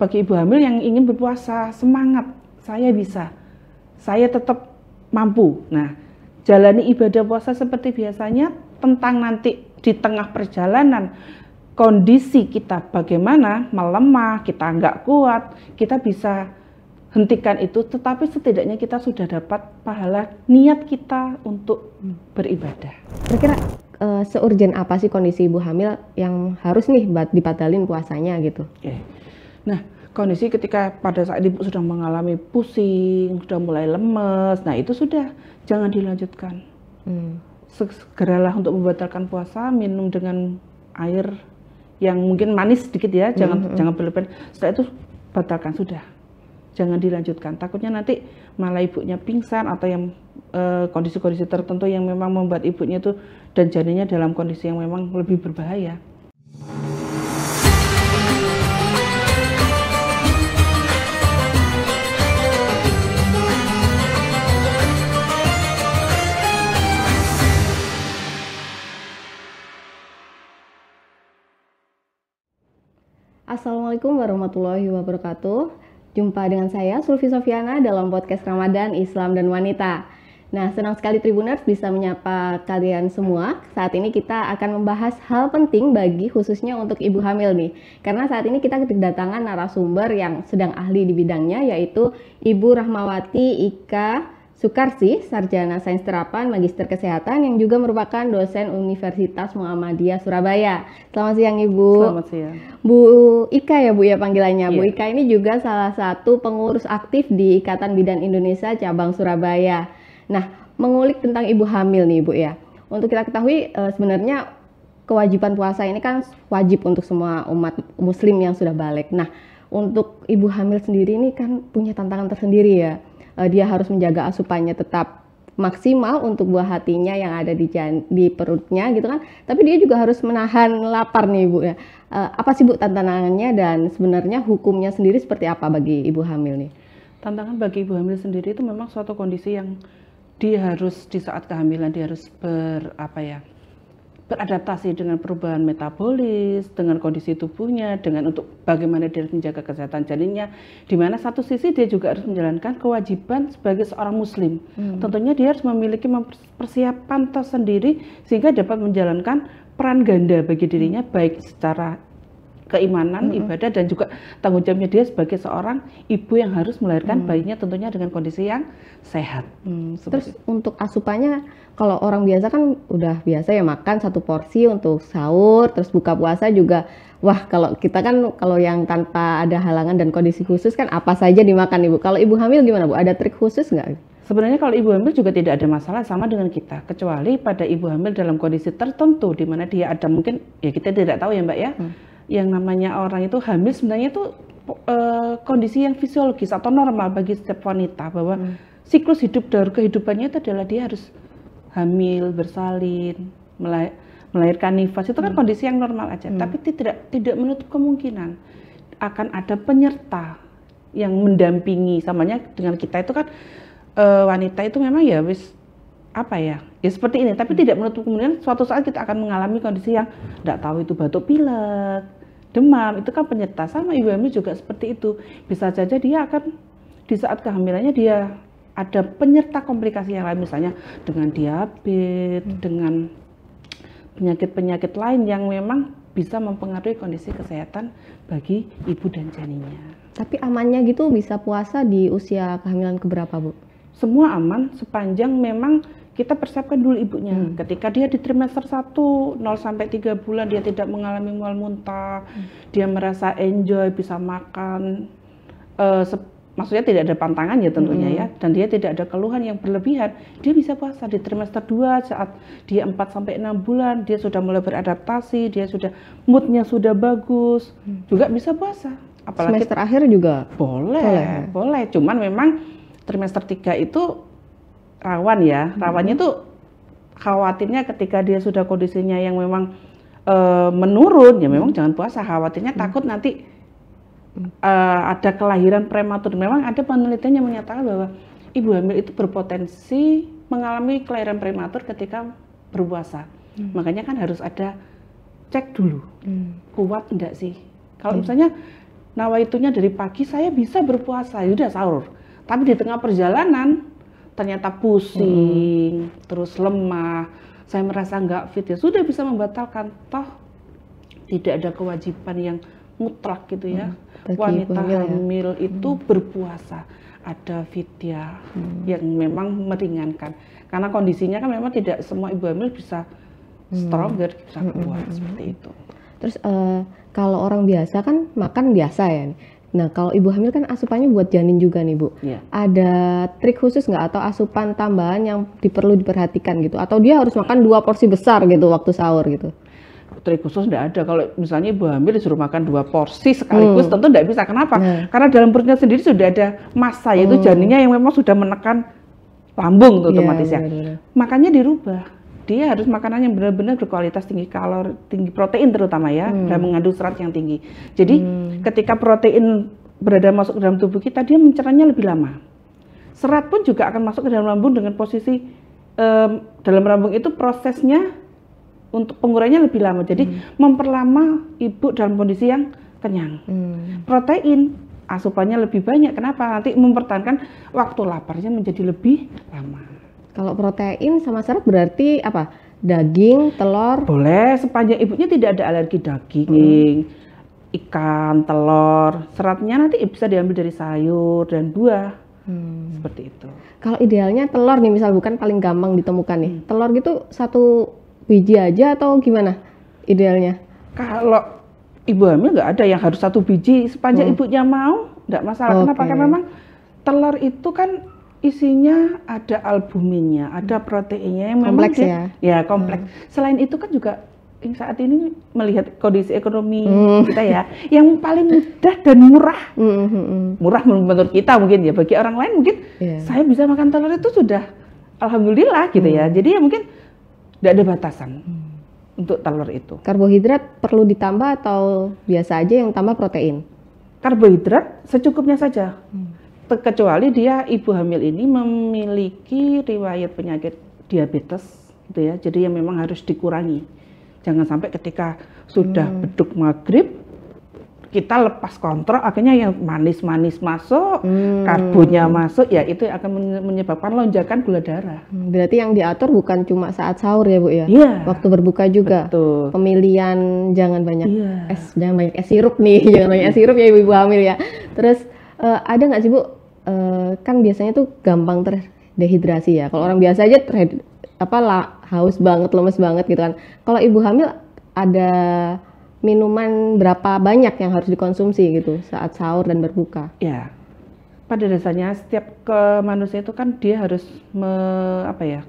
bagi ibu hamil yang ingin berpuasa, semangat, saya bisa, saya tetap mampu. Nah, jalani ibadah puasa seperti biasanya, tentang nanti di tengah perjalanan kondisi kita bagaimana, melemah, kita nggak kuat, kita bisa hentikan itu, tetapi setidaknya kita sudah dapat pahala niat kita untuk beribadah. Kira-kira seurgen apa sih kondisi ibu hamil yang harus nih dibatalin puasanya gitu? Oke. Nah, kondisi ketika pada saat ibu sudah mengalami pusing, sudah mulai lemes, nah itu sudah jangan dilanjutkan. Segeralah untuk membatalkan puasa, minum dengan air yang mungkin manis sedikit ya, jangan berlebihan. Setelah itu batalkan sudah, jangan dilanjutkan. Takutnya nanti malah ibunya pingsan atau yang kondisi-kondisi tertentu yang memang membuat ibunya itu dan janinnya dalam kondisi yang memang lebih berbahaya. Assalamualaikum warahmatullahi wabarakatuh. Jumpa dengan saya Sulfi Sofiana dalam podcast Ramadan Islam dan Wanita. Nah, senang sekali Tribuners bisa menyapa kalian semua. Saat ini kita akan membahas hal penting bagi khususnya untuk ibu hamil nih. Karena saat ini kita kedatangan narasumber yang sedang ahli di bidangnya, yaitu Ibu Rahmawati Ika Sukarsi, Sarjana Sains Terapan, Magister Kesehatan, yang juga merupakan dosen Universitas Muhammadiyah Surabaya. Selamat siang Ibu. Selamat siang. Bu Ika ya Bu ya panggilannya. Iya. Bu Ika ini juga salah satu pengurus aktif di Ikatan Bidan Indonesia Cabang Surabaya. Nah, mengulik tentang ibu hamil nih Bu ya. Untuk kita ketahui sebenarnya kewajiban puasa ini kan wajib untuk semua umat muslim yang sudah balik. Nah, untuk ibu hamil sendiri ini kan punya tantangan tersendiri ya. Dia harus menjaga asupannya tetap maksimal untuk buah hatinya yang ada di perutnya gitu kan. Tapi dia juga harus menahan lapar nih Bu ya. Apa sih Bu tantangannya dan sebenarnya hukumnya sendiri seperti apa bagi ibu hamil nih? Tantangan bagi ibu hamil sendiri itu memang suatu kondisi yang dia harus di saat kehamilan dia harus beradaptasi dengan perubahan metabolis, dengan kondisi tubuhnya, dengan untuk bagaimana dia harus menjaga kesehatan janinnya. Di mana satu sisi dia juga harus menjalankan kewajiban sebagai seorang muslim. Tentunya dia harus memiliki persiapan tersendiri sehingga dapat menjalankan peran ganda bagi dirinya, baik secara keimanan, ibadah, dan juga tanggung jawabnya dia sebagai seorang ibu yang harus melahirkan bayinya tentunya dengan kondisi yang sehat. Terus untuk asupannya, kalau orang biasa kan udah biasa ya makan satu porsi untuk sahur, terus buka puasa juga. Wah, kalau kita kan kalau yang tanpa ada halangan dan kondisi khusus kan apa saja dimakan Ibu. Kalau ibu hamil gimana Bu? Ada trik khusus nggak? Sebenarnya kalau ibu hamil juga tidak ada masalah sama dengan kita, kecuali pada ibu hamil dalam kondisi tertentu di mana dia ada mungkin ya kita tidak tahu ya Mbak ya. Yang namanya orang itu hamil sebenarnya itu kondisi yang fisiologis atau normal bagi setiap wanita, bahwa siklus hidup dari kehidupannya itu adalah dia harus hamil, bersalin, melahirkan nifas, itu kan kondisi yang normal aja. Tapi tidak menutup kemungkinan akan ada penyerta yang mendampingi, samanya dengan kita itu kan wanita itu memang ya ya seperti ini, tapi tidak menutup kemungkinan suatu saat kita akan mengalami kondisi yang tidak tahu itu batuk pilek, demam, itu kan penyerta. Sama ibu hamil juga seperti itu, bisa saja dia akan di saat kehamilannya dia ada penyerta komplikasi yang lain, misalnya dengan diabetes, dengan penyakit-penyakit lain yang memang bisa mempengaruhi kondisi kesehatan bagi ibu dan janinnya. Tapi amannya gitu bisa puasa di usia kehamilan keberapa Bu? Semua aman sepanjang memang kita persiapkan dulu ibunya. Ketika dia di trimester 1, 0 sampai 3 bulan dia tidak mengalami mual muntah, dia merasa enjoy, bisa makan, maksudnya tidak ada pantangan ya tentunya ya, dan dia tidak ada keluhan yang berlebihan, dia bisa puasa. Di trimester 2 saat dia 4 sampai 6 bulan, dia sudah mulai beradaptasi, dia sudah moodnya sudah bagus, juga bisa puasa. Apalagi semester akhir juga boleh. Cuman memang trimester 3 itu rawan ya, rawannya tuh khawatirnya ketika dia sudah kondisinya yang memang menurun, ya memang jangan puasa. Khawatirnya takut nanti ada kelahiran prematur. Memang ada penelitian yang menyatakan bahwa ibu hamil itu berpotensi mengalami kelahiran prematur ketika berpuasa. Makanya kan harus ada cek dulu, kuat enggak sih. Kalau misalnya nawaitunya dari pagi saya bisa berpuasa, ya udah sahur. Tapi di tengah perjalanan ternyata pusing, terus lemah, saya merasa nggak fit, ya sudah bisa membatalkan. Toh tidak ada kewajiban yang mutlak gitu ya. Wanita hamil itu berpuasa, ada fidyah yang memang meringankan. Karena kondisinya kan memang tidak semua ibu hamil bisa stronger, bisa kuat seperti itu. Terus kalau orang biasa kan makan biasa ya. Nah kalau ibu hamil kan asupannya buat janin juga nih Bu. Yeah. Ada trik khusus nggak atau asupan tambahan yang perlu diperhatikan gitu? Atau dia harus makan 2 porsi besar gitu waktu sahur gitu? Trik khusus tidak ada. Kalau misalnya ibu hamil disuruh makan 2 porsi sekaligus, tentu tidak bisa. Kenapa? Karena dalam perutnya sendiri sudah ada massa, yaitu janinnya yang memang sudah menekan lambung tuh otomatis ya. Makanya dirubah. Dia harus makanan yang benar-benar berkualitas, tinggi kalori, tinggi protein terutama ya, dan mengandung serat yang tinggi. Jadi ketika protein berada masuk ke dalam tubuh kita, dia mencernanya lebih lama. Serat pun juga akan masuk ke dalam lambung dengan posisi dalam lambung itu prosesnya untuk pengurangannya lebih lama. Jadi memperlama ibu dalam kondisi yang kenyang. Protein asupannya lebih banyak. Kenapa? Nanti mempertahankan waktu laparnya menjadi lebih lama. Kalau protein sama serat berarti apa? Daging, telur? Boleh, sepanjang ibunya tidak ada alergi daging, ikan, telur. Seratnya nanti bisa diambil dari sayur dan buah. Seperti itu. Kalau idealnya telur nih, misal bukan paling gampang ditemukan nih. Telur gitu 1 biji aja atau gimana idealnya? Kalau ibu hamil nggak ada yang harus 1 biji. Sepanjang ibunya mau, nggak masalah. Kenapa? Karena memang telur itu kan isinya ada albuminnya, ada proteinnya yang memang kompleks ya kompleks. Selain itu kan juga saat ini melihat kondisi ekonomi kita ya, yang paling mudah dan murah, murah menurut kita mungkin ya, bagi orang lain mungkin saya bisa makan telur itu sudah alhamdulillah gitu ya. Jadi ya mungkin tidak ada batasan untuk telur itu. Karbohidrat perlu ditambah atau biasa aja yang tambah protein? Karbohidrat secukupnya saja. Kecuali dia ibu hamil ini memiliki riwayat penyakit diabetes gitu ya, jadi yang memang harus dikurangi. Jangan sampai ketika sudah beduk maghrib kita lepas kontrol, akhirnya yang manis-manis masuk, karbonnya masuk, ya itu akan menyebabkan lonjakan gula darah. Berarti yang diatur bukan cuma saat sahur ya Bu ya? Waktu berbuka juga. Betul. Pemilihan jangan banyak jangan banyak es sirup nih, jangan banyak es sirup ya ibu hamil ya. Terus ada nggak sih Bu? Kan biasanya tuh gampang terdehidrasi ya. Kalau orang biasa aja haus banget, lemes banget gitu kan. Kalau ibu hamil ada minuman berapa banyak yang harus dikonsumsi gitu saat sahur dan berbuka? Ya, pada dasarnya setiap manusia itu kan dia harus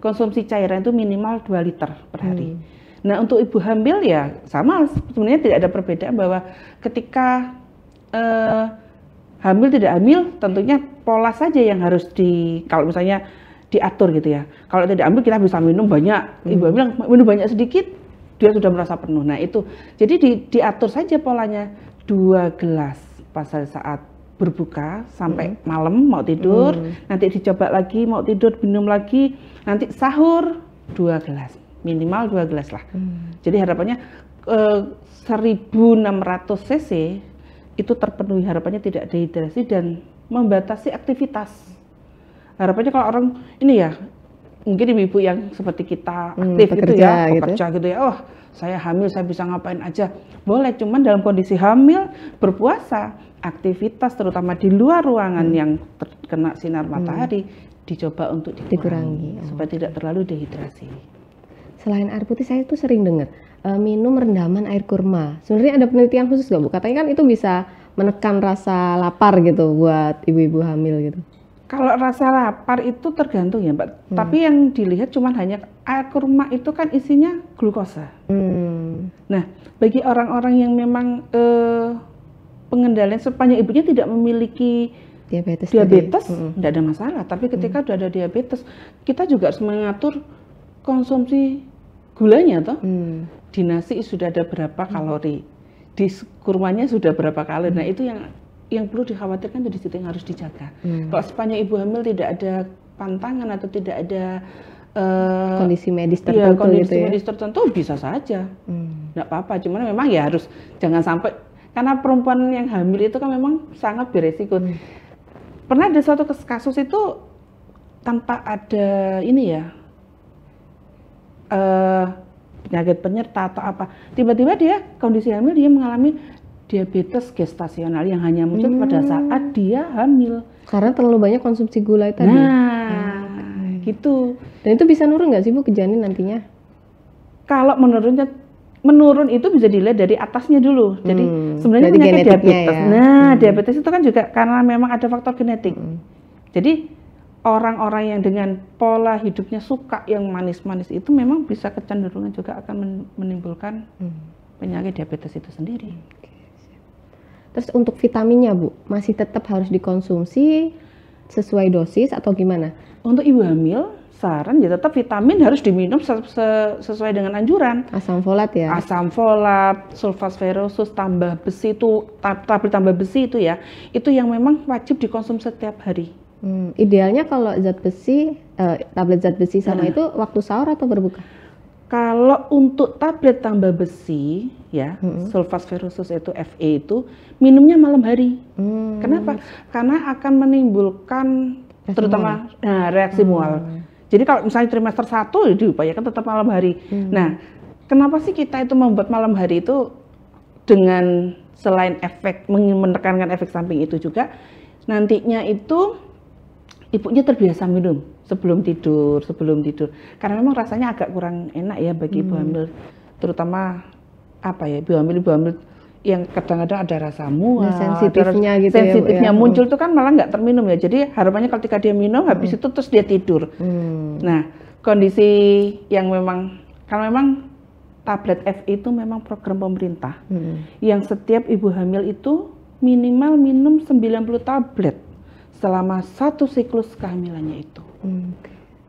konsumsi cairan itu minimal 2 liter per hari. Nah untuk ibu hamil ya sama, sebenarnya tidak ada perbedaan bahwa ketika hamil tidak hamil, tentunya pola saja yang harus kalau misalnya diatur gitu ya. Kalau tidak hamil kita bisa minum banyak, ibu hamil minum banyak sedikit, dia sudah merasa penuh. Nah itu, jadi diatur saja polanya, 2 gelas pas saat berbuka sampai malam mau tidur, nanti dicoba lagi mau tidur minum lagi, nanti sahur 2 gelas, minimal 2 gelas lah. Jadi harapannya 1600 cc itu terpenuhi, harapannya tidak dehidrasi dan membatasi aktivitas. Harapannya kalau orang ini ya, mungkin ibu-ibu yang seperti kita aktif gitu ya, pekerja gitu ya, oh saya hamil saya bisa ngapain aja, boleh, cuman dalam kondisi hamil berpuasa, aktivitas terutama di luar ruangan yang terkena sinar matahari dicoba untuk dikurangi supaya tidak terlalu dehidrasi. Selain air putih, saya tuh sering dengar minum rendaman air kurma. Sebenarnya ada penelitian khusus nggak Bu? Katanya kan itu bisa menekan rasa lapar gitu buat ibu-ibu hamil gitu. Kalau rasa lapar itu tergantung ya Mbak. Tapi yang dilihat cuma hanya air kurma itu kan isinya glukosa. Nah bagi orang-orang yang memang pengendalian sepanjang ibunya tidak memiliki diabetes tidak ada masalah. Tapi ketika sudah ada diabetes, kita juga harus mengatur konsumsi gulanya toh. Di nasi sudah ada berapa kalori, di kurmanya sudah berapa kalori. Nah itu yang perlu dikhawatirkan, dari situ yang harus dijaga. Kalau sepanjang ibu hamil tidak ada pantangan atau tidak ada kondisi medis tertentu, medis tertentu bisa saja, nggak apa-apa. Cuman memang ya harus jangan sampai Karena perempuan yang hamil itu kan memang sangat beresiko. Pernah ada suatu kasus itu tanpa ada ini ya, penyakit penyerta atau apa, tiba-tiba dia kondisi hamil, dia mengalami diabetes gestasional yang hanya muncul pada saat dia hamil. Karena terlalu banyak konsumsi gula tadi. Nah, gitu. Dan itu bisa nurun nggak sih Bu ke janin nantinya? Kalau menurun itu bisa dilihat dari atasnya dulu. Jadi sebenarnya penyakit diabetes. Ya. Nah, diabetes itu kan juga karena memang ada faktor genetik. Jadi orang-orang yang dengan pola hidupnya suka yang manis-manis itu memang bisa kecenderungan juga akan menimbulkan penyakit diabetes itu sendiri. Terus untuk vitaminnya Bu, masih tetap harus dikonsumsi sesuai dosis atau gimana? Untuk ibu hamil, saran ya tetap vitamin harus diminum sesuai dengan anjuran. Asam folat ya? Asam folat, sulfat ferrosus, tambah besi itu, tablet tambah besi itu ya, itu yang memang wajib dikonsumsi setiap hari. Idealnya kalau zat besi, tablet zat besi sama itu waktu sahur atau berbuka? Kalau untuk tablet tambah besi ya, sulfat ferrosus itu Fe itu minumnya malam hari. Kenapa? Karena akan menimbulkan terutama reaksi mual. Jadi kalau misalnya trimester 1 diupayakan tetap malam hari. Nah, kenapa sih kita itu membuat malam hari itu dengan selain efek menekankan efek samping itu juga nantinya itu ibunya terbiasa minum sebelum tidur. Karena memang rasanya agak kurang enak ya bagi ibu hamil, terutama apa ya, ibu hamil yang kadang-kadang ada rasa mual, sensitifnya gitu sensitifnya ya, muncul tuh kan malah nggak terminum ya. Jadi harapannya ketika dia minum habis itu terus dia tidur. Nah, kondisi yang memang kalau memang tablet F itu memang program pemerintah yang setiap ibu hamil itu minimal minum 90 tablet selama 1 siklus kehamilannya itu.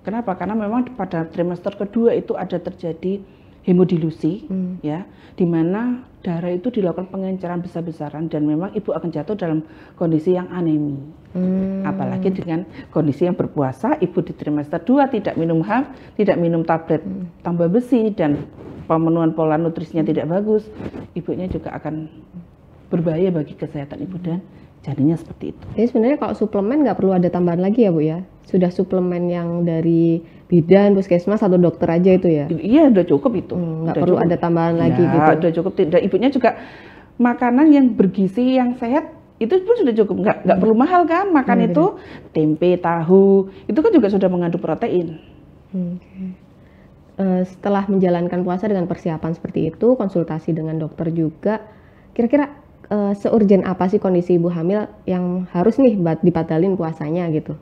Kenapa? Karena memang pada trimester kedua itu ada terjadi hemodilusi, ya, di mana darah itu dilakukan pengenceran besar-besaran dan memang ibu akan jatuh dalam kondisi yang anemi. Apalagi dengan kondisi yang berpuasa, ibu di trimester 2 tidak minum tablet tambah besi dan pemenuhan pola nutrisinya tidak bagus, ibunya juga akan berbahaya bagi kesehatan ibu dan janinnya seperti itu. Jadi sebenarnya kalau suplemen nggak perlu ada tambahan lagi ya Bu ya? Sudah suplemen yang dari bidan, puskesmas atau dokter aja itu ya? Iya, udah cukup itu. Nggak perlu ada tambahan lagi gitu? Udah cukup. Tidak, ibunya juga makanan yang bergizi, yang sehat, itu pun sudah cukup. Nggak perlu mahal kan, makan itu tempe, tahu, itu kan juga sudah mengandung protein. Setelah menjalankan puasa dengan persiapan seperti itu, konsultasi dengan dokter juga, kira-kira seurgen apa sih kondisi ibu hamil yang harus nih dibatalin puasanya gitu?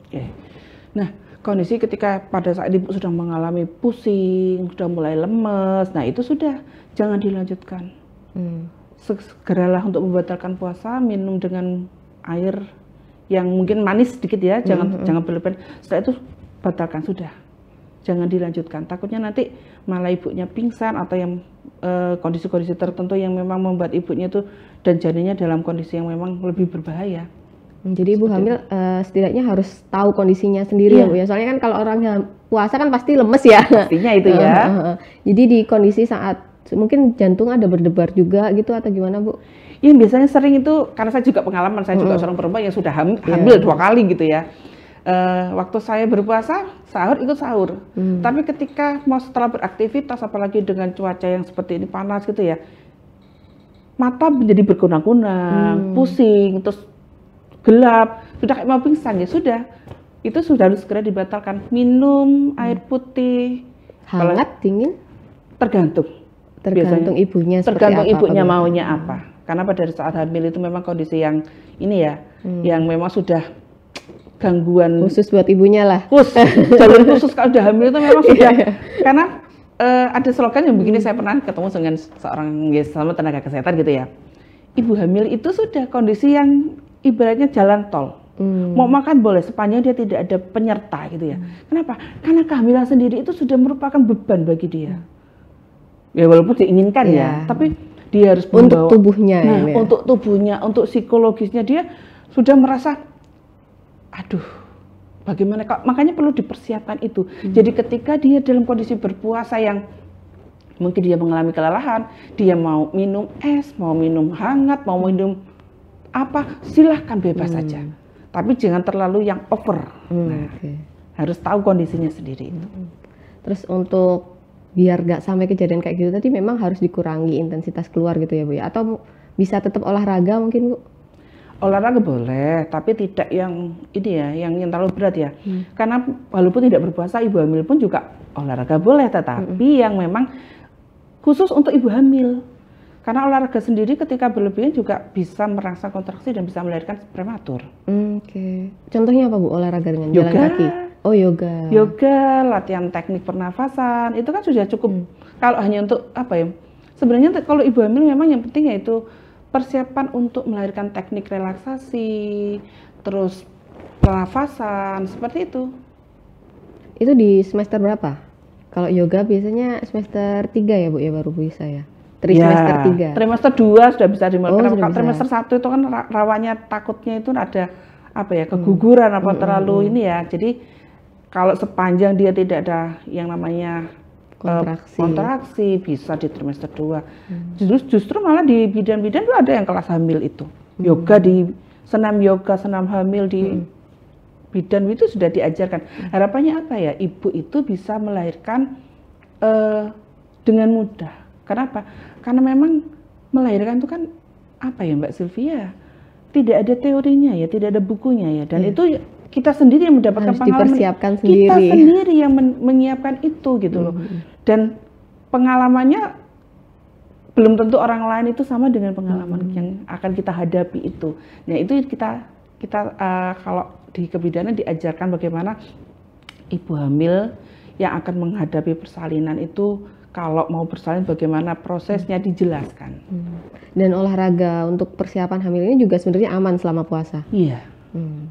Nah, kondisi ketika pada saat ibu sudah mengalami pusing, sudah mulai lemes, nah itu sudah jangan dilanjutkan. Segeralah untuk membatalkan puasa, minum dengan air yang mungkin manis sedikit ya, jangan berlebihan. Setelah itu batalkan sudah, jangan dilanjutkan. Takutnya nanti malah ibunya pingsan atau yang kondisi-kondisi tertentu yang memang membuat ibunya itu dan janinnya dalam kondisi yang memang lebih berbahaya. Jadi ibu hamil setidaknya harus tahu kondisinya sendiri ya Bu ya. Soalnya kan kalau orang puasa kan pasti lemes ya. Pastinya itu ya. Jadi di kondisi saat mungkin jantung ada berdebar juga gitu atau gimana Bu? Yang biasanya sering itu karena saya juga pengalaman, saya juga seorang perempuan yang sudah hamil 2 kali gitu ya. Waktu saya berpuasa, sahur ikut sahur. Tapi ketika mau setelah beraktivitas, apalagi dengan cuaca yang seperti ini panas gitu ya, mata menjadi berkunang-kunang, pusing, terus gelap, sudah kayak mau pingsan ya sudah. Itu sudah harus segera dibatalkan. Minum air putih. Hangat, dingin? Tergantung Ibunya seperti tergantung apa, ibunya maunya apa. Karena pada saat hamil itu memang kondisi yang ini ya, yang memang sudah gangguan khusus buat ibunya lah. Jalur khusus kalau udah hamil itu memang sudah. Karena ada slogan yang begini, saya pernah ketemu dengan seorang sama tenaga kesehatan gitu ya. Ibu hamil itu sudah kondisi yang ibaratnya jalan tol. Mau makan boleh sepanjang dia tidak ada penyerta gitu ya. Kenapa? Karena kehamilan sendiri itu sudah merupakan beban bagi dia. Ya walaupun diinginkan ya, tapi dia harus untuk tubuhnya. Untuk tubuhnya, untuk psikologisnya dia sudah merasa, aduh, bagaimana kok? Makanya perlu dipersiapkan itu. Jadi ketika dia dalam kondisi berpuasa yang mungkin dia mengalami kelelahan, dia mau minum es, mau minum hangat, mau minum apa, silahkan bebas saja. Tapi jangan terlalu yang over. Harus tahu kondisinya sendiri itu. Terus untuk biar nggak sampai kejadian kayak gitu tadi memang harus dikurangi intensitas keluar gitu ya Bu ya? Atau bisa tetap olahraga mungkin Bu? Olahraga boleh, tapi tidak yang ini ya, yang terlalu berat ya. Karena walaupun tidak berpuasa, ibu hamil pun juga olahraga boleh, tetapi yang memang khusus untuk ibu hamil. Karena olahraga sendiri ketika berlebihan juga bisa merangsang kontraksi dan bisa melahirkan prematur. Contohnya apa Bu olahraga dengan Yoga. jalan kaki? Oh yoga. Yoga, latihan teknik pernafasan, itu kan sudah cukup. Kalau hanya untuk apa ya? Sebenarnya kalau ibu hamil memang yang penting yaitu persiapan untuk melahirkan teknik relaksasi, terus pernafasan, seperti itu. Itu di semester berapa? Kalau yoga biasanya semester 3 ya Bu ya baru bisa ya? Trimester 3. Trimester 2 sudah bisa dimulai. Kalau sudah trimester 1 itu kan rawannya takutnya itu ada apa ya, keguguran apa terlalu ini ya. Jadi kalau sepanjang dia tidak ada yang namanya kontraksi bisa di trimester 2. Justru malah di bidan-bidan itu ada yang kelas hamil itu. Yoga di senam yoga, senam hamil di bidan itu sudah diajarkan. Harapannya apa ya? Ibu itu bisa melahirkan dengan mudah. Kenapa? Karena memang melahirkan itu kan apa ya Mbak Sylvia? Tidak ada teorinya ya, tidak ada bukunya ya. Dan itu kita sendiri yang mendapatkan pengalaman. Dipersiapkan sendiri. Kita sendiri yang menyiapkan itu gitu loh. Dan pengalamannya belum tentu orang lain itu sama dengan pengalaman yang akan kita hadapi itu. Nah itu kita kalau di kebidanan diajarkan bagaimana ibu hamil yang akan menghadapi persalinan itu. Kalau mau bersalin bagaimana prosesnya dijelaskan. Dan olahraga untuk persiapan hamil ini juga sebenarnya aman selama puasa. Iya.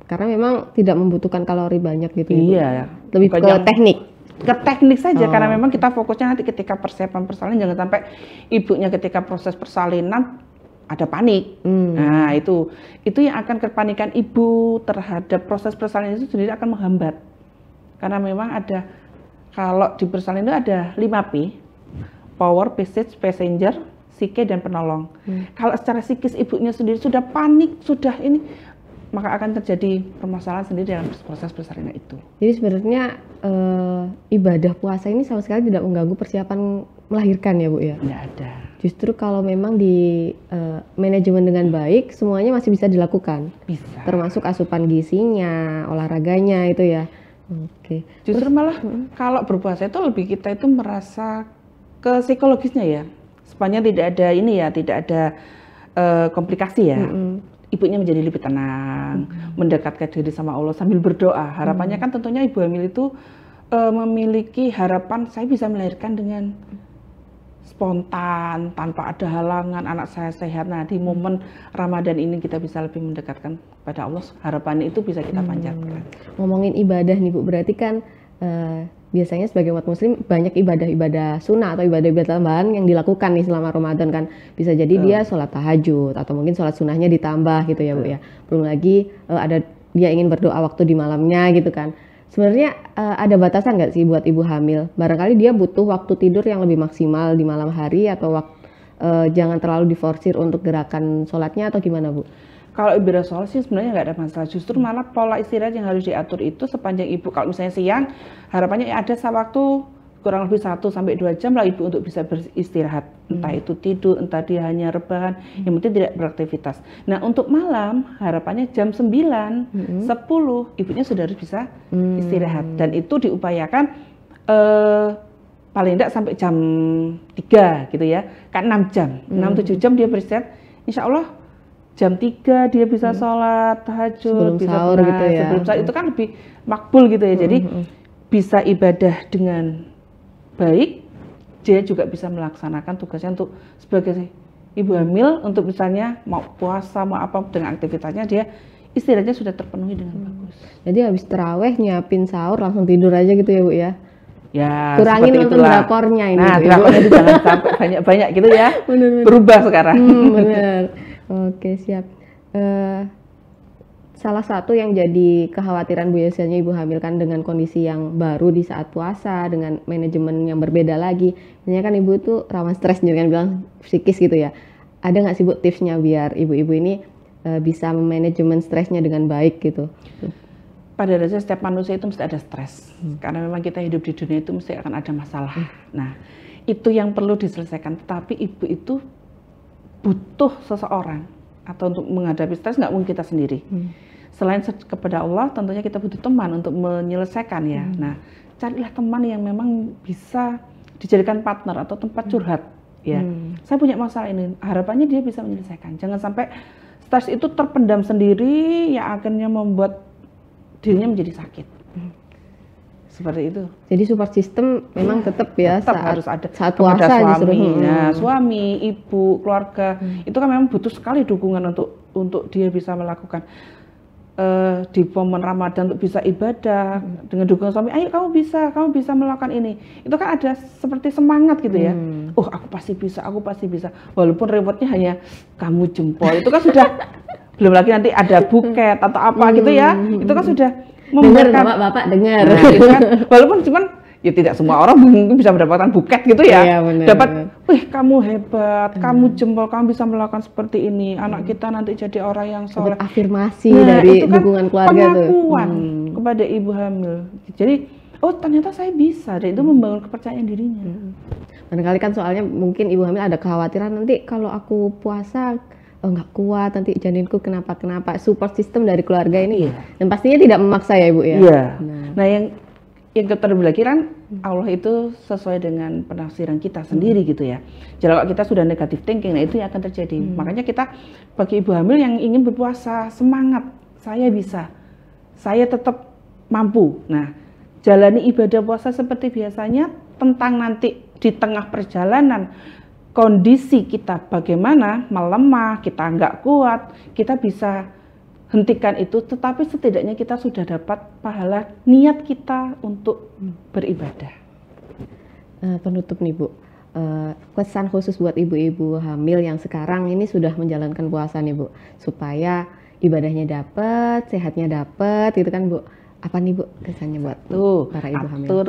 Karena memang tidak membutuhkan kalori banyak gitu. Iya. Lebih ke teknik. Ke teknik saja karena memang kita fokusnya nanti ketika persiapan persalinan jangan sampai ibunya ketika proses persalinan ada panik. Nah itu yang akan kepanikan ibu terhadap proses persalinan itu sendiri akan menghambat. Karena memang ada kalau di persalinan itu ada 5P. Power, passage, passenger, psike, dan penolong. Kalau secara psikis ibunya sendiri sudah panik, sudah ini, maka akan terjadi permasalahan sendiri dalam proses persalinan itu. Jadi sebenarnya ibadah puasa ini sama sekali tidak mengganggu persiapan melahirkan ya Bu ya? Tidak ada. Justru kalau memang di manajemen dengan baik, semuanya masih bisa dilakukan. Bisa. Termasuk asupan gizinya, olahraganya itu ya. Justru malah kalau berpuasa itu lebih kita itu merasa ke psikologisnya ya, sepanjang tidak ada ini ya, tidak ada komplikasi ya. Ibunya menjadi lebih tenang, mendekatkan diri sama Allah sambil berdoa. Harapannya kan tentunya ibu hamil itu memiliki harapan saya bisa melahirkan dengan spontan, tanpa ada halangan, anak saya sehat. Nah di momen Ramadan ini kita bisa lebih mendekatkan pada Allah. Harapannya itu bisa kita panjatkan. Ngomongin ibadah nih Bu, berarti kan biasanya sebagai umat muslim banyak ibadah-ibadah sunnah atau ibadah-ibadah tambahan yang dilakukan nih selama Ramadan kan. Bisa jadi dia sholat tahajud atau mungkin sholat sunnahnya ditambah gitu ya Bu ya. Belum lagi ada dia ingin berdoa waktu di malamnya gitu kan. Sebenarnya ada batasan nggak sih buat ibu hamil? Barangkali dia butuh waktu tidur yang lebih maksimal di malam hari atau jangan terlalu diforsir untuk gerakan sholatnya atau gimana Bu? Kalau ibadah sholat sih sebenarnya nggak ada masalah. Justru malah pola istirahat yang harus diatur itu sepanjang ibu, kalau misalnya siang, harapannya ada waktu kurang lebih 1 sampai 2 jam lah ibu untuk bisa beristirahat. Entah itu tidur, entah dia hanya rebahan, yang penting tidak beraktivitas. Nah untuk malam, harapannya jam 9, 10, ibunya sudah harus bisa istirahat. Dan itu diupayakan paling tidak sampai jam 3 gitu ya. Kan 6 jam, 6-7 jam dia beristirahat, insya Allah jam 3 dia bisa sholat tahajud, sebelum bisa sahur gitu ya. Sebelum sahur itu kan lebih makbul gitu ya. Jadi bisa ibadah dengan baik, dia juga bisa melaksanakan tugasnya untuk sebagai ibu hamil, untuk misalnya mau puasa, mau apa dengan aktivitasnya, dia istirahatnya sudah terpenuhi dengan bagus. Jadi habis terawih nyiapin sahur langsung tidur aja gitu ya Bu ya? Ya, kurangin nonton drakornya ini. Nah, drakornya itu jangan sampai banyak-banyak gitu ya. Berubah sekarang. Bener. Oke siap. salah satu yang jadi kekhawatiran biasanya ibu hamil kan dengan kondisi yang baru di saat puasa dengan manajemen yang berbeda lagi. Biasanya kan ibu tuh rawan stres, jangan bilang psikis gitu ya. Ada nggak sih Bu tipsnya biar ibu-ibu ini bisa manajemen stresnya dengan baik gitu? Pada dasarnya setiap manusia itu mesti ada stres, karena memang kita hidup di dunia itu mesti akan ada masalah. Nah, itu yang perlu diselesaikan. Tetapi ibu itu butuh seseorang, atau untuk menghadapi stres nggak mungkin kita sendiri. Selain kepada Allah, tentunya kita butuh teman untuk menyelesaikan ya. Nah, carilah teman yang memang bisa dijadikan partner atau tempat curhat. Ya, saya punya masalah ini. Harapannya dia bisa menyelesaikan. Jangan sampai stres itu terpendam sendiri, yang akhirnya membuat dirinya menjadi sakit. Seperti itu. Jadi support system memang tetap ya tetap harus ada saat puasa suami, suami, ibu, keluarga itu kan memang butuh sekali dukungan untuk dia bisa melakukan di momen Ramadan untuk bisa ibadah dengan dukungan suami. Ayo kamu bisa melakukan ini. Itu kan ada seperti semangat gitu ya. Oh aku pasti bisa. Walaupun repotnya hanya kamu jempol itu kan sudah belum lagi nanti ada buket atau apa gitu ya. Itu kan sudah dengar bapak dengar. Nah, gitu kan. Walaupun cuman ya tidak semua orang mungkin bisa mendapatkan buket gitu ya. Iya, bener, dapat, wih kamu hebat, kamu jempol, kamu bisa melakukan seperti ini. Anak kita nanti jadi orang yang soleh. Afirmasi dari itu kan dukungan keluarga tuh. Pengakuan kepada ibu hamil. Jadi, oh ternyata saya bisa. Dan itu membangun kepercayaan dirinya. Barangkali kan soalnya mungkin ibu hamil ada kekhawatiran nanti kalau aku puasa nggak kuat, nanti janinku kenapa. Support system dari keluarga ini dan pastinya tidak memaksa ya ibu ya. Iya. Nah yang terlebih lagi kan Allah itu sesuai dengan penafsiran kita sendiri gitu ya. Jadi kalau kita sudah negatif thinking, nah itu yang akan terjadi. Makanya kita bagi ibu hamil yang ingin berpuasa, semangat, saya bisa, saya tetap mampu. Nah jalani ibadah puasa seperti biasanya. Tentang nanti di tengah perjalanan kondisi kita bagaimana, melemah, kita nggak kuat, kita bisa hentikan itu, tetapi setidaknya kita sudah dapat pahala niat kita untuk beribadah. Penutup nih Bu, pesan khusus buat ibu-ibu hamil yang sekarang ini sudah menjalankan puasa nih Bu, supaya ibadahnya dapat, sehatnya dapat, gitu kan Bu. Apa nih Bu kesannya buat para ibu hamil? Atur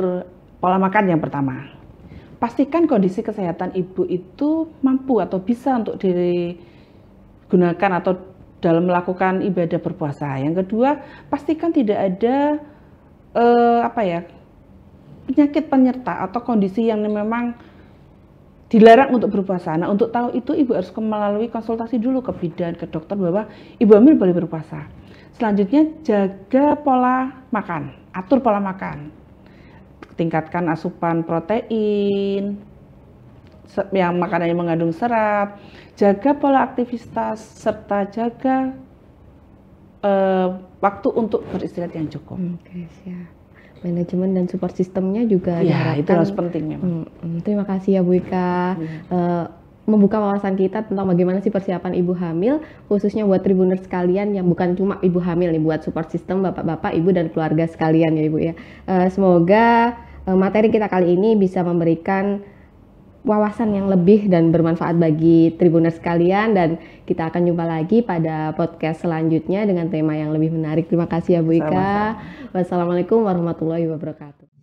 pola makan yang pertama. Pastikan kondisi kesehatan ibu itu mampu atau bisa untuk digunakan atau dalam melakukan ibadah berpuasa. Yang kedua, pastikan tidak ada penyakit penyerta atau kondisi yang memang dilarang untuk berpuasa. Nah, untuk tahu itu ibu harus melalui konsultasi dulu ke bidan, ke dokter bahwa ibu hamil boleh berpuasa. Selanjutnya, jaga pola makan, atur pola makan. Tingkatkan asupan protein, yang makanan yang mengandung serat, jaga pola aktivitas, serta jaga waktu untuk beristirahat yang cukup. Oke, siap. Manajemen dan support sistemnya juga ya, itu harus penting memang. Terima kasih ya Bu Ika. Membuka wawasan kita tentang bagaimana sih persiapan ibu hamil, khususnya buat Tribuners sekalian yang bukan cuma ibu hamil nih, buat support system bapak-bapak, ibu dan keluarga sekalian ya Ibu ya. Semoga materi kita kali ini bisa memberikan wawasan yang lebih dan bermanfaat bagi Tribuners sekalian, dan kita akan jumpa lagi pada podcast selanjutnya dengan tema yang lebih menarik. Terima kasih ya Bu Ika. Wassalamualaikum warahmatullahi wabarakatuh.